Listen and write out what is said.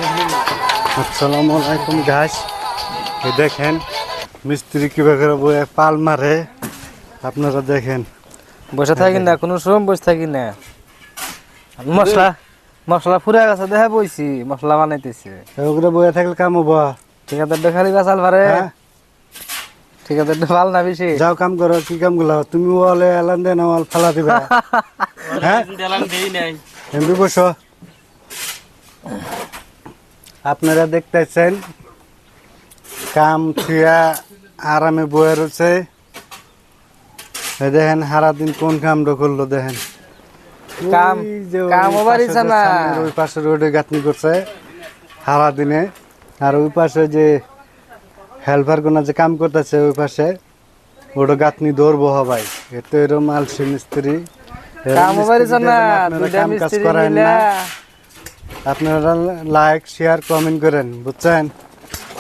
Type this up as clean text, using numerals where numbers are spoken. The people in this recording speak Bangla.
আসসালামু আলাইকুম গাইস, এই দেখেন মিস্ত্রি কিভাবে বয়ে পাল মারে। আপনারা দেখেন, বসে থাকি না, কোনো সময় বসে থাকি না। মশলা মশলা ফুরে গেছে, দেখা বইছি মশলা বানাইতেছে। ওগুলো বয়ে থাকলে কাম হবো? ঠিকাদারটা খালি বাঁচাল পারে, হ্যাঁ, ঠিকাদারটা ভাল না বেশি। যাও কাম করো। কি কাম গুলো তুমি ওয়ালে এলান দেন, ওয়াল ফালা দিবা? হ্যাঁ, এমনি বসো। আপনারা দেখতেছেন কাম থুয়া আরামে বয়ে রয়েছে। দেখেন সারাদিন কোন কামটা করলো দেখেন। কাম ওই যে ওই কাম পাশে বাড়িছে যে না। সামনের ওই পাশে রোডে গাঁথনি করছে সারাদিনে। আর ওই পাশে যে হেল্পার গুনা যে কাম করতেছে ওই পাশে, ওটা গাঁথনি ধরবো হবাই। এত এরম আলসি মিস্ত্রি, কাম বাড়িছে না, আপনারা দুইটা কাম কাজ মিস্ত্রি করেন মিলে। না। আপনারা লাইক শেয়ার কমেন্ট করেন, বুঝছেন?